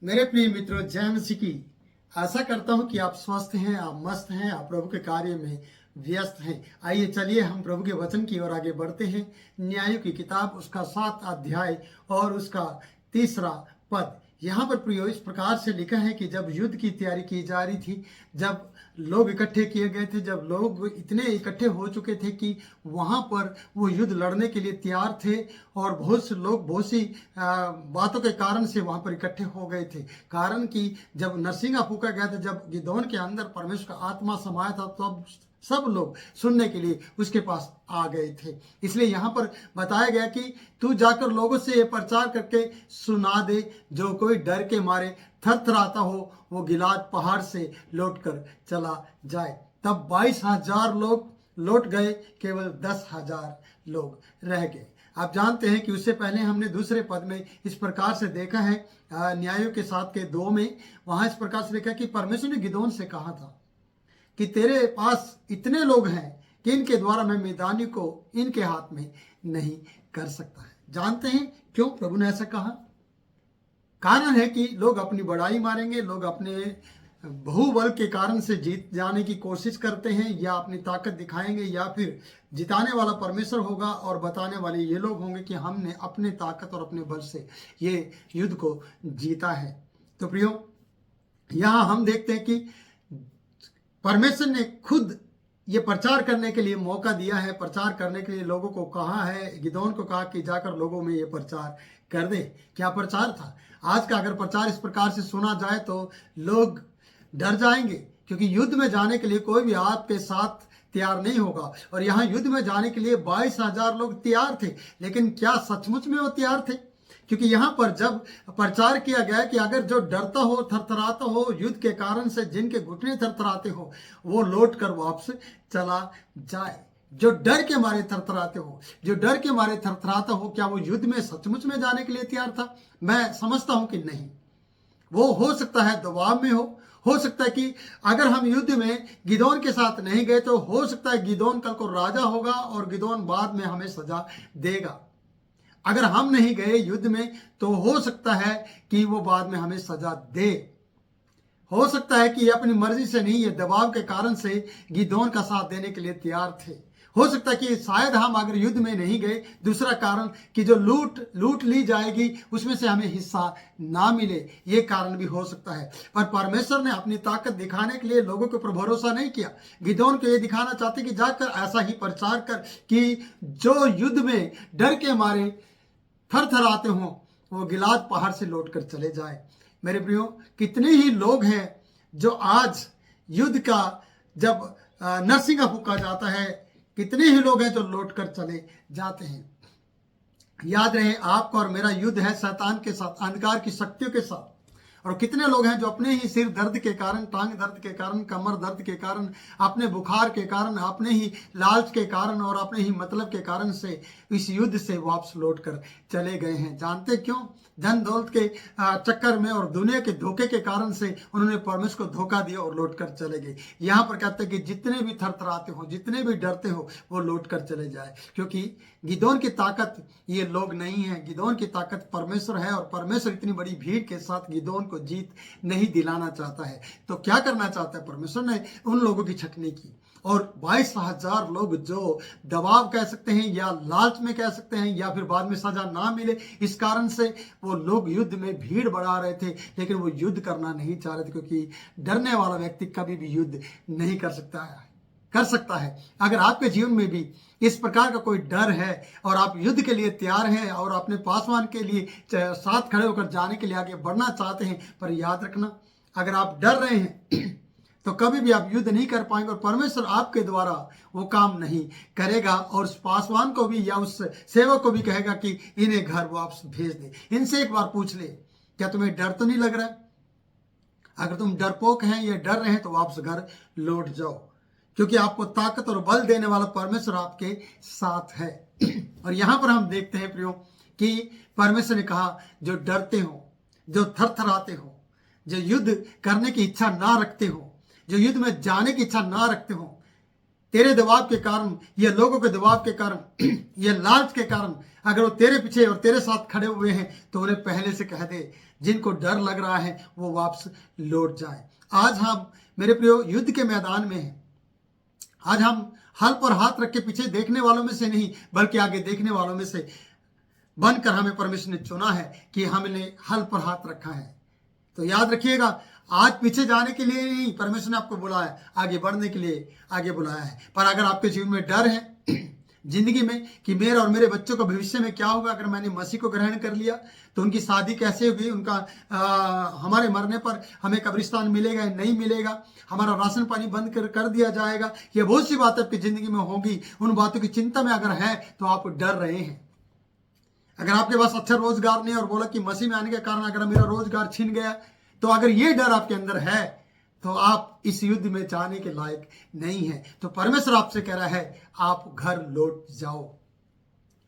मेरे प्रिय मित्रों, जय मसीह की। आशा करता हूं कि आप स्वस्थ हैं, आप मस्त हैं, आप प्रभु के कार्य में व्यस्त हैं। आइए चलिए हम प्रभु के वचन की ओर आगे बढ़ते हैं। न्यायों की किताब उसका 7 अध्याय और उसका 3 पद। यहाँ पर प्रियो इस प्रकार से लिखा है कि जब युद्ध की तैयारी की जा रही थी, जब लोग इकट्ठे किए गए थे, जब लोग इतने इकट्ठे हो चुके थे कि वहाँ पर वो युद्ध लड़ने के लिए तैयार थे और बहुत से लोग बहुत सी बातों के कारण से वहाँ पर इकट्ठे हो गए थे। कारण कि जब नरसिंगा फूका गया था, जब गिदोन के अंदर परमेश्वर का आत्मा समाया था, तब सब लोग सुनने के लिए उसके पास आ गए थे। इसलिए यहाँ पर बताया गया कि तू जाकर लोगों से ये प्रचार करके सुना दे, जो कोई डर के मारे थरथराता हो वो गिलाद पहाड़ से लौटकर चला जाए। तब 22,000 लोग लौट गए, केवल 10,000 लोग रह गए। आप जानते हैं कि उससे पहले हमने दूसरे पद में इस प्रकार से देखा है, न्यायों के 7 के 2 में, वहां इस प्रकार से देखा कि परमेश्वर ने गिदोन से कहा था कि तेरे पास इतने लोग हैं कि इनके द्वारा मैं मैदानी को इनके हाथ में नहीं कर सकता है। जानते हैं क्यों प्रभु ने ऐसा कहा? कारण है कि लोग अपनी बड़ाई मारेंगे, लोग अपने बहुबल के कारण से जीत जाने की कोशिश करते हैं, या अपनी ताकत दिखाएंगे, या फिर जिताने वाला परमेश्वर होगा और बताने वाले ये लोग होंगे कि हमने अपने ताकत और अपने बल से ये युद्ध को जीता है। तो प्रियो, यहाँ हम देखते हैं कि परमेश्वर ने खुद ये प्रचार करने के लिए मौका दिया है, प्रचार करने के लिए लोगों को कहा है। गिदोन को कहा कि जाकर लोगों में ये प्रचार कर दे। क्या प्रचार था? आज का अगर प्रचार इस प्रकार से सुना जाए तो लोग डर जाएंगे, क्योंकि युद्ध में जाने के लिए कोई भी आपके साथ तैयार नहीं होगा। और यहाँ युद्ध में जाने के लिए 22,000 लोग तैयार थे, लेकिन क्या सचमुच में वो तैयार थे? क्योंकि यहाँ पर जब प्रचार किया गया कि अगर जो डरता हो, थरथराता हो, युद्ध के कारण से जिनके घुटने थरथराते हो, वो लौट कर वापस चला जाए। जो डर के मारे थरथराते हो, जो डर के मारे थरथराता हो, क्या वो युद्ध में सचमुच में जाने के लिए तैयार था? मैं समझता हूं कि नहीं। वो हो सकता है दबाव में हो सकता है कि अगर हम युद्ध में गिदोन के साथ नहीं गए तो हो सकता है गिदोन कल को राजा होगा और गिदोन बाद में हमें सजा देगा। अगर हम नहीं गए युद्ध में तो हो सकता है कि वो बाद में हमें सजा दे। हो सकता है कि ये अपनी मर्जी से नहीं, ये दबाव के कारण से गिदोन का साथ देने के लिए तैयार थे। हो सकता है कि शायद हम अगर युद्ध में नहीं गए, दूसरा कारण कि जो लूट ली जाएगी उसमें से हमें हिस्सा ना मिले, ये कारण भी हो सकता है। पर परमेश्वर ने अपनी ताकत दिखाने के लिए लोगों के ऊपर भरोसा नहीं किया। गिदोन को ये दिखाना चाहते कि जाकर ऐसा ही प्रचार कर कि जो युद्ध में डर के मारे थरथराते हों वो गिलाद पहाड़ से लौट कर चले जाए। मेरे प्रियो, कितने ही लोग हैं जो आज युद्ध का जब नरसिंगा फूका जाता है, कितने ही लोग हैं जो लौट कर चले जाते हैं। याद रहे, आपका और मेरा युद्ध है शैतान के साथ, अंधकार की शक्तियों के साथ। और कितने लोग हैं जो अपने ही सिर दर्द के कारण, टांग दर्द के कारण, कमर दर्द के कारण, अपने बुखार के कारण, अपने ही लालच के कारण और अपने ही मतलब के कारण से इस युद्ध से वापस लौट कर चले गए हैं। जानते क्यों? धन दौलत के चक्कर में और दुनिया के धोखे के कारण से उन्होंने परमेश्वर को धोखा दिया और लौट कर चले गए। यहाँ पर कहते हैं कि जितने भी थरथराते हो, जितने भी डरते हो, वो लौट कर चले जाए। क्योंकि गिदोन की ताकत ये लोग नहीं है, गिदोन की ताकत परमेश्वर है। और परमेश्वर इतनी बड़ी भीड़ के साथ गिदोन को जीत नहीं दिलाना चाहता है। तो क्या करना चाहता है परमेश्वर? ने उन लोगों की छटनी की और 22,000 लोग जो दबाव कह सकते हैं या लालच में कह सकते हैं या फिर बाद में सजा ना मिले, इस कारण से वो लोग युद्ध में भीड़ बढ़ा रहे थे, लेकिन वो युद्ध करना नहीं चाह रहे थे। क्योंकि डरने वाला व्यक्ति कभी भी युद्ध नहीं कर सकता है। अगर आपके जीवन में भी इस प्रकार का कोई डर है और आप युद्ध के लिए तैयार हैं और अपने पासवान के लिए साथ खड़े होकर जाने के लिए आगे बढ़ना चाहते हैं, पर याद रखना, अगर आप डर रहे हैं तो कभी भी आप युद्ध नहीं कर पाएंगे और परमेश्वर आपके द्वारा वो काम नहीं करेगा। और उस पासवान को भी या उस सेवक को भी कहेगा कि इन्हें घर वापस भेज दे। इनसे एक बार पूछ ले, क्या तुम्हें डर तो नहीं लग रहा है? अगर तुम डरपोक हैं या डर रहे हैं तो वापस घर लौट जाओ, क्योंकि आपको ताकत और बल देने वाला परमेश्वर आपके साथ है। और यहां पर हम देखते हैं प्रियो कि परमेश्वर ने कहा, जो डरते हो, जो थरथराते हो, जो युद्ध करने की इच्छा ना रखते हो, जो युद्ध में जाने की इच्छा ना रखते हो, तेरे दबाव के कारण, ये लोगों के दबाव के कारण, ये लालच के कारण अगर वो तेरे पीछे और तेरे साथ खड़े हुए हैं तो उन्हें पहले से कह दे, जिनको डर लग रहा है वो वापस लौट जाए। आज हम मेरे प्रियो युद्ध के मैदान में हैं। आज हम हल पर हाथ रख के पीछे देखने वालों में से नहीं, बल्कि आगे देखने वालों में से बनकर हमें परमेश्वर ने चुना है कि हमने हल पर हाथ रखा है। तो याद रखिएगा, आज पीछे जाने के लिए नहीं परमेश्वर ने आपको बुलाया, आगे बढ़ने के लिए आगे बुलाया है। पर अगर आपके जीवन में डर है जिंदगी में कि मेरे और मेरे बच्चों का भविष्य में क्या होगा, अगर मैंने मसीह को ग्रहण कर लिया तो उनकी शादी कैसे होगी, उनका हमारे मरने पर हमें कब्रिस्तान मिलेगा या नहीं मिलेगा, हमारा राशन पानी बंद कर दिया जाएगा, ये बहुत सी बातें आपकी जिंदगी में होंगी। उन बातों की चिंता में अगर है तो आप डर रहे हैं। अगर आपके पास अच्छा रोजगार नहीं और बोला कि मसीह में आने के कारण अगर मेरा रोजगार छिन गया, तो अगर ये डर आपके अंदर है तो आप इस युद्ध में जाने के लायक नहीं है। तो परमेश्वर आपसे कह रहा है, आप घर लौट जाओ,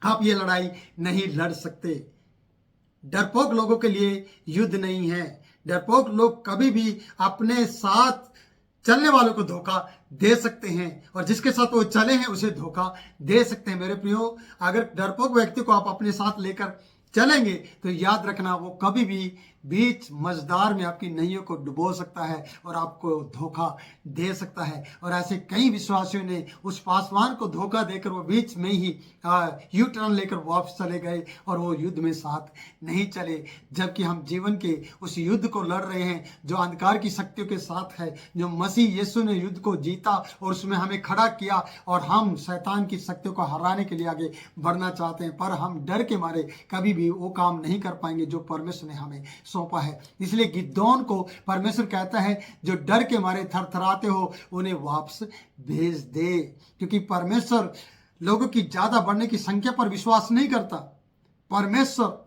आप ये लड़ाई नहीं लड़ सकते। डरपोक लोगों के लिए युद्ध नहीं है। डरपोक लोग कभी भी अपने साथ चलने वालों को धोखा दे सकते हैं, और जिसके साथ वो चले हैं उसे धोखा दे सकते हैं। मेरे प्रियो, अगर डरपोक व्यक्ति को आप अपने साथ लेकर चलेंगे तो याद रखना, वो कभी भी बीच मझधार में आपकी नैयों को डुबो सकता है और आपको धोखा दे सकता है। और ऐसे कई विश्वासियों ने उस पासवान को धोखा देकर वो बीच में ही यू टर्न लेकर वापस चले गए और वो युद्ध में साथ नहीं चले। जबकि हम जीवन के उस युद्ध को लड़ रहे हैं जो अंधकार की शक्तियों के साथ है, जो मसीह यीशु ने युद्ध को जीता और उसमें हमें खड़ा किया, और हम शैतान की शक्तियों को हराने के लिए आगे बढ़ना चाहते हैं। पर हम डर के मारे कभी भी वो काम नहीं कर पाएंगे जो परमेश्वर ने हमें सौंपा है। इसलिए गिदोन को परमेश्वर कहता है, जो डर के मारे थरथराते हो उन्हें वापस भेज दे, क्योंकि परमेश्वर लोगों की ज्यादा बढ़ने की संख्या पर विश्वास नहीं करता। परमेश्वर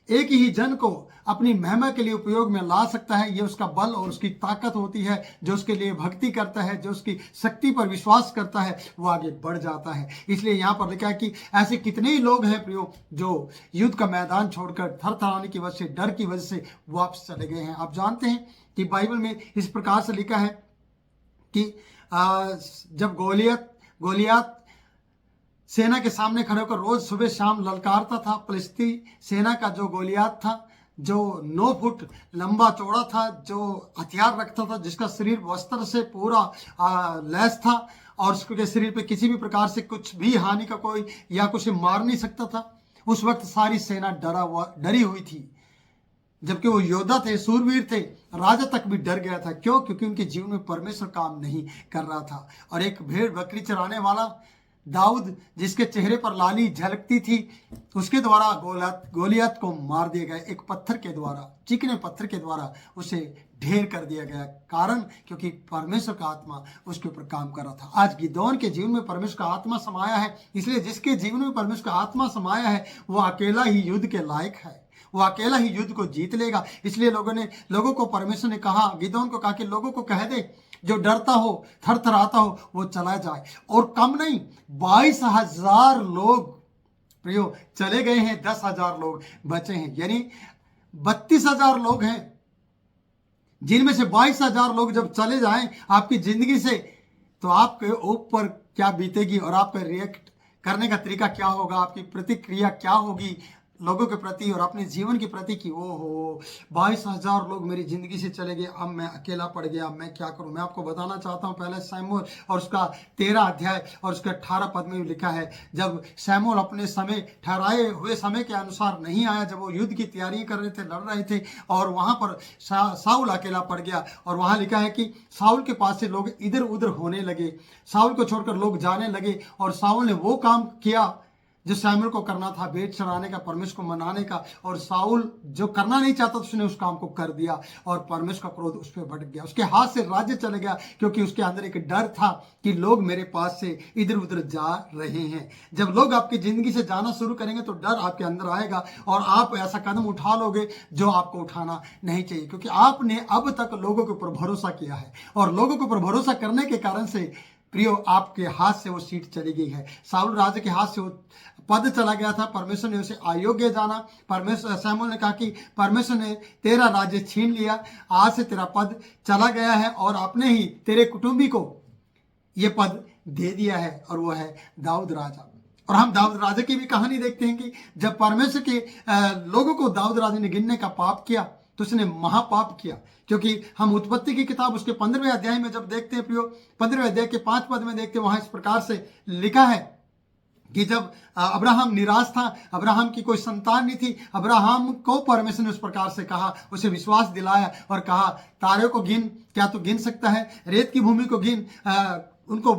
एक ही जन को अपनी महिमा के लिए उपयोग में ला सकता है। ये उसका बल और उसकी ताकत होती है। जो उसके लिए भक्ति करता है, जो उसकी शक्ति पर विश्वास करता है, वो आगे बढ़ जाता है। इसलिए यहाँ पर लिखा है कि ऐसे कितने ही लोग हैं प्रियो जो युद्ध का मैदान छोड़कर थरथराने की वजह से, डर की वजह से वापस चले गए हैं। आप जानते हैं कि बाइबल में इस प्रकार से लिखा है कि जब गोलियत सेना के सामने खड़े होकर रोज सुबह शाम ललकारता था, फलिस्ती सेना का जो गोलियत था, जो 9 फुट लंबा चौड़ा था, जो हथियार रखता था, जिसका शरीर वस्त्र से पूरा लैस था और उसके शरीर पे किसी भी प्रकार से कुछ भी हानि का कोई या कुछ मार नहीं सकता था, उस वक्त सारी सेना डरी हुई थी। जबकि वो योद्धा थे, सूरवीर थे, राजा तक भी डर गया था। क्यों? क्योंकि उनके जीवन में परमेश्वर काम नहीं कर रहा था। और एक भेड़ बकरी चराने वाला दाऊद, जिसके चेहरे पर लाली झलकती थी, उसके द्वारा गोलियत को मार दिया गया। एक पत्थर के द्वारा, चिकने पत्थर के द्वारा उसे ढेर कर दिया गया। कारण क्योंकि परमेश्वर का आत्मा उसके ऊपर काम कर रहा था। आज गिदोन के जीवन में परमेश्वर का आत्मा समाया है। इसलिए जिसके जीवन में परमेश्वर का आत्मा समाया है वो अकेला ही युद्ध के लायक है, वो अकेला ही युद्ध को जीत लेगा। इसलिए लोगों को परमेश्वर ने कहा, गिदोन को कहा कि लोगों को कह दे, जो डरता हो, थरथराता हो, वो चला जाए। और कम नहीं, 22,000 लोग प्रियो चले गए हैं, 10,000 लोग बचे हैं, यानी 32,000 लोग हैं, जिनमें से 22,000 लोग जब चले जाएं आपकी जिंदगी से, तो आपके ऊपर क्या बीतेगी और आपका रिएक्ट करने का तरीका क्या होगा, आपकी प्रतिक्रिया क्या होगी लोगों के प्रति और अपने जीवन के प्रति कि ओहो 22,000 लोग मेरी जिंदगी से चले गए, अब मैं अकेला पड़ गया, अब मैं क्या करूं। मैं आपको बताना चाहता हूं, पहले शमूएल और उसका 13 अध्याय और उसका 18 पद में लिखा है, जब शमूएल अपने समय ठहराए हुए समय के अनुसार नहीं आया, जब वो युद्ध की तैयारी कर रहे थे, लड़ रहे थे, और वहां पर साउल अकेला पड़ गया। और वहां लिखा है कि साउल के पास से लोग इधर उधर होने लगे, साउल को छोड़कर लोग जाने लगे, और साउल ने वो काम किया जो शमूएल को करना था, भेंट चढ़ाने का, परमेश्वर को मनाने का। और साउल जो करना नहीं चाहता उसने उस काम को कर दिया और परमेश्वर का क्रोध उस पर भड़क गया, उसके हाथ से राज्य चले गया, क्योंकि उसके अंदर एक डर था कि लोग मेरे पास से इधर उधर जा रहे हैं। जब लोग आपकी जिंदगी से जाना शुरू करेंगे तो डर आपके अंदर आएगा और आप ऐसा कदम उठा लोगे जो आपको उठाना नहीं चाहिए, क्योंकि आपने अब तक लोगों के ऊपर भरोसा किया है और लोगों के ऊपर भरोसा करने के कारण से प्रियो आपके हाथ से वो सीट चली गई है। साउल राजा के हाथ से वो पद चला गया था, परमेश्वर ने उसे अयोग्य जाना। शमूएल ने कहा कि परमेश्वर ने तेरा राज्य छीन लिया, आज से तेरा पद चला गया है और अपने ही तेरे कुटुंबी को ये पद दे दिया है और वो है दाऊद राजा। और हम दाऊद राजा की भी कहानी देखते हैं कि जब परमेश्वर के लोगों को दाऊद राजा ने गिनने का पाप किया तो उसने महापाप किया। क्योंकि हम उत्पत्ति की किताब उसके 15वें अध्याय में जब देखते हैं प्रियो, 15वें अध्याय के 5 पद में देखते हैं, वहां इस प्रकार से लिखा है कि जब अब्राहम निराश था, अब्राहम की कोई संतान नहीं थी, अब्राहम को परमेश्वर ने उस प्रकार से कहा, उसे विश्वास दिलाया और कहा तारे को गिन, क्या तू गिन सकता है? रेत की भूमि को गिन, उनको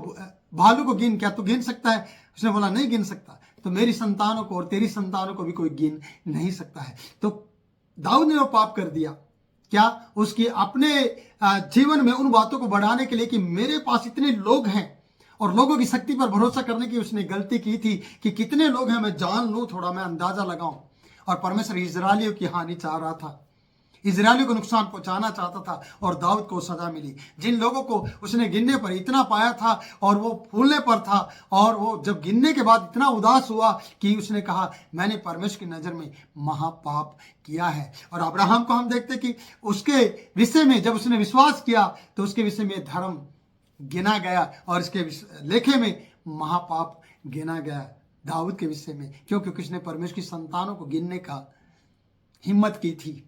भालू को गिन, क्या तू गिन सकता है? उसने बोला नहीं गिन सकता। तो मेरी संतानों को और तेरी संतानों को भी कोई गिन नहीं सकता है। तो दाऊद ने वो पाप कर दिया, क्या? उसकी अपने जीवन में उन बातों को बढ़ाने के लिए कि मेरे पास इतने लोग हैं और लोगों की शक्ति पर भरोसा करने की उसने गलती की थी कि कितने लोग हैं मैं जान लूं, थोड़ा मैं अंदाजा लगाऊं। और परमेश्वर इजरायलियों की हानि चाह रहा था, इजरायलियों को नुकसान पहुंचाना चाहता था और दाऊद को सजा मिली। जिन लोगों को उसने गिनने पर इतना पाया था और वो फूलने पर था और वो जब गिनने के बाद इतना उदास हुआ कि उसने कहा मैंने परमेश्वर की नजर में महापाप किया है। और अब्राहम को हम देखते कि उसके विषय में जब उसने विश्वास किया तो उसके विषय में धर्म गिना गया और इसके लेखे में महापाप गिना गया दाऊद के विषय में, क्योंकि उसने परमेश्वर की संतानों को गिनने का हिम्मत की थी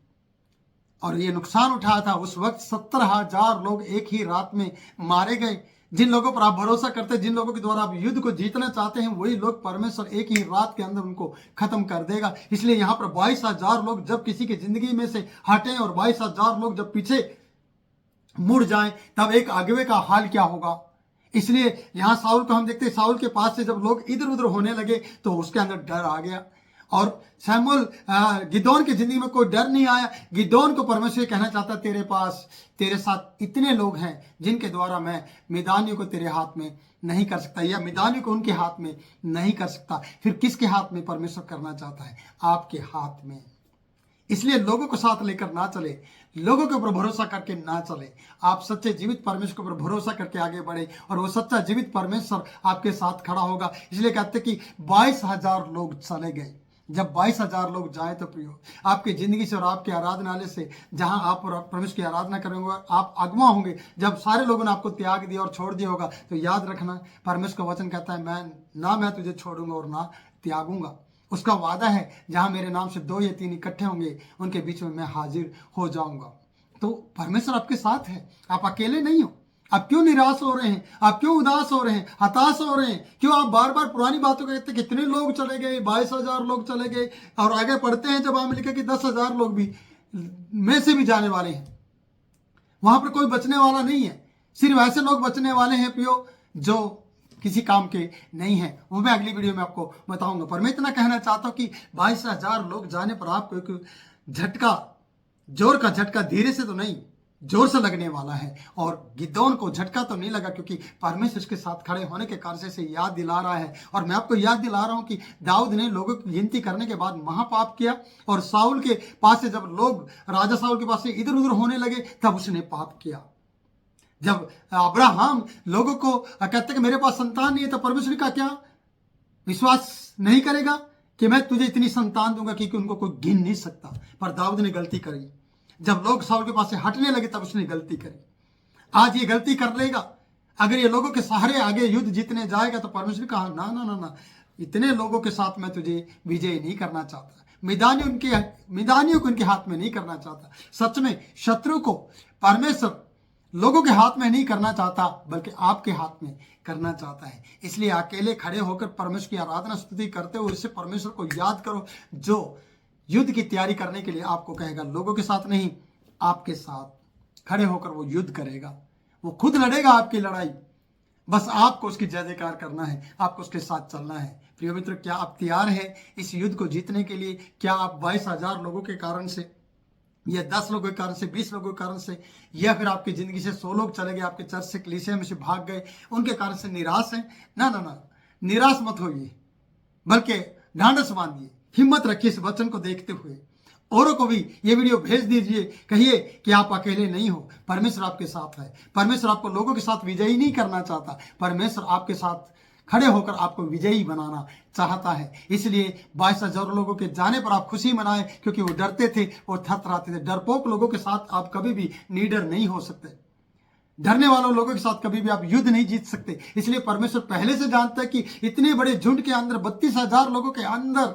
और ये नुकसान उठाया था। उस वक्त 70,000 लोग एक ही रात में मारे गए। जिन लोगों पर आप भरोसा करते हैं, जिन लोगों के द्वारा आप युद्ध को जीतना चाहते हैं, वही लोग परमेश्वर एक ही रात के अंदर उनको खत्म कर देगा। इसलिए यहाँ पर 22,000 लोग जब किसी की जिंदगी में से हटें और 22,000 लोग जब पीछे मुड़ जाएं, तब एक अगुवे का हाल क्या होगा। इसलिए यहाँ साउल को हम देखते हैं, साउल के पास से जब लोग इधर उधर होने लगे तो उसके अंदर डर आ गया। और शमूएल गिदोन की जिंदगी में कोई डर नहीं आया। गिदोन को परमेश्वर कहना चाहता तेरे पास तेरे साथ इतने लोग हैं जिनके द्वारा मैं मिदानियों को तेरे हाथ में नहीं कर सकता या मिदानियों को उनके हाथ में नहीं कर सकता। फिर किसके हाथ में परमेश्वर करना चाहता है? आपके हाथ में। इसलिए लोगों को साथ लेकर ना चले, लोगों के ऊपर भरोसा करके ना चले। आप सच्चे जीवित परमेश्वर के ऊपर भरोसा करके आगे बढ़े और वो सच्चा जीवित परमेश्वर आपके साथ खड़ा होगा। इसलिए कहते कि 22,000 लोग चले गए। जब 22,000 लोग जाए तो प्रियो, आपकी जिंदगी से और आपके आराधनालय से जहां आप परमेश्वर की आराधना करेंगे आप अगवा होंगे। जब सारे लोगों ने आपको त्याग दिया और छोड़ दिया होगा तो याद रखना परमेश्वर का वचन कहता है मैं तुझे छोड़ूंगा और ना त्यागूंगा। उसका वादा है जहां मेरे नाम से 2 या 3 इकट्ठे होंगे उनके बीच में मैं हाजिर हो जाऊंगा। तो परमेश्वर आपके साथ है, आप अकेले नहीं हो। आप क्यों निराश हो रहे हैं? आप क्यों उदास हो रहे हैं, हताश हो रहे हैं? क्यों आप बार बार पुरानी बातों को कहते हैं? कितने लोग चले गए, 22,000 लोग चले गए। और आगे पढ़ते हैं जब हम लिखे कि 10,000 लोग भी में से भी जाने वाले हैं। वहां पर कोई बचने वाला नहीं है, सिर्फ ऐसे लोग बचने वाले हैं प्रियो जो किसी काम के नहीं है। वो मैं अगली वीडियो में आपको बताऊंगा। पर मैं इतना कहना चाहता हूं कि 22,000 लोग जाने पर आपको एक झटका, जोर का झटका धीरे से तो नहीं जोर से लगने वाला है। और गिदोन को झटका तो नहीं लगा क्योंकि परमेश्वर के साथ खड़े होने के कारण से याद दिला रहा है। और मैं आपको याद दिला रहा हूं कि दाऊद ने लोगों की गिनती करने के बाद महापाप किया और साउल के पास से जब लोग राजा साउल के पास से इधर उधर होने लगे तब उसने पाप किया। जब अब्राहम लोगों को कहते कि मेरे पास संतान नहीं है तो परमेश्वर का क्या विश्वास नहीं करेगा कि मैं तुझे इतनी संतान दूंगा क्योंकि उनको कोई गिन नहीं सकता। पर दाऊद ने गलती करी। जब लोग साउल के पास से हटने लगे तब उसने गलती करी। आज ये गलती कर लेगा। अगर ये लोगों के सहारे आगे युद्ध जीतने जाएगा तो परमेश्वर कहा ना ना ना ना, इतने लोगों के साथ मैं तुझे विजय नहीं करना चाहता। मिदानियों को उनके हाथ में नहीं करना चाहता। सच में शत्रु को परमेश्वर लोगों के हाथ में नहीं करना चाहता बल्कि आपके हाथ में करना चाहता है। इसलिए अकेले खड़े होकर परमेश्वर की आराधना स्तुति करते हुए इससे परमेश्वर को याद करो जो युद्ध की तैयारी करने के लिए आपको कहेगा। लोगों के साथ नहीं, आपके साथ खड़े होकर वो युद्ध करेगा। वो खुद लड़ेगा आपकी लड़ाई, बस आपको उसकी जय जयकार करना है, आपको उसके साथ चलना है। प्रिय मित्र, क्या आप तैयार हैं इस युद्ध को जीतने के लिए? क्या आप 22,000 लोगों के कारण से या 10 लोगों के कारण से, 20 लोगों के कारण से, या फिर आपकी जिंदगी से 100 लोग चले गए, आपके चर्च से कलीसिया में से भाग गए, उनके कारण से निराश हैं? ना ना ना, निराश मत होइए, बल्कि ढांढस बांधिए, हिम्मत रखिए इस वचन को देखते हुए। औरों को भी ये वीडियो भेज दीजिए, कहिए कि आप अकेले नहीं हो, परमेश्वर आपके साथ है। परमेश्वर आपको लोगों के साथ विजयी नहीं करना चाहता, परमेश्वर आपके साथ खड़े होकर आपको विजयी बनाना चाहता है। इसलिए 22,000 लोगों के जाने पर आप खुशी मनाएं क्योंकि वो डरते थे और थरथराते थे। डरपोक लोगों के साथ आप कभी भी लीडर नहीं हो सकते। डरने वालों लोगों के साथ कभी भी आप युद्ध नहीं जीत सकते। इसलिए परमेश्वर पहले से जानता है कि इतने बड़े झुंड के अंदर 32,000 लोगों के अंदर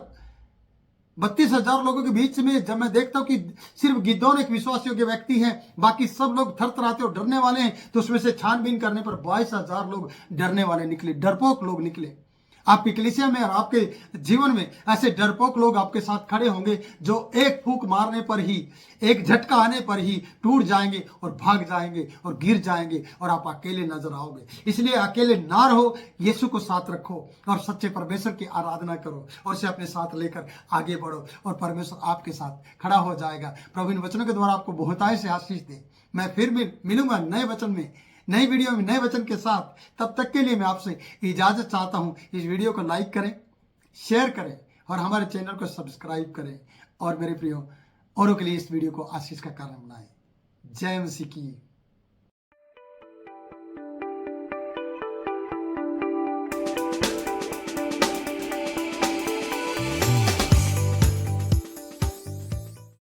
32,000 लोगों के बीच में जब मैं देखता हूं कि सिर्फ गिदोन एक विश्वास योग्य व्यक्ति है, बाकी सब लोग थरथराते और डरने वाले हैं, तो उसमें से छानबीन करने पर 22,000 लोग डरने वाले निकले, डरपोक लोग निकले। आपकी कलीसिया में और आपके जीवन में ऐसे डरपोक लोग आपके साथ खड़े होंगे जो एक फूंक मारने पर ही, एक झटका आने पर ही टूट जाएंगे और भाग जाएंगे और गिर जाएंगे और आप अकेले नजर आओगे। इसलिए अकेले ना रहो, यीशु को साथ रखो और सच्चे परमेश्वर की आराधना करो और उसे अपने साथ लेकर आगे बढ़ो और परमेश्वर आपके साथ खड़ा हो जाएगा। प्रभु इन वचनों के द्वारा आपको बहुतायत से आशीष दे। मैं फिर भी मिलूंगा नए वचन में, नई वीडियो में, नए वचन के साथ। तब तक के लिए मैं आपसे इजाजत चाहता हूं। इस वीडियो को लाइक करें, शेयर करें और हमारे चैनल को सब्सक्राइब करें और मेरे प्रियो औरों के लिए इस वीडियो को आशीष का कारण बनाएं। जय मसीह की।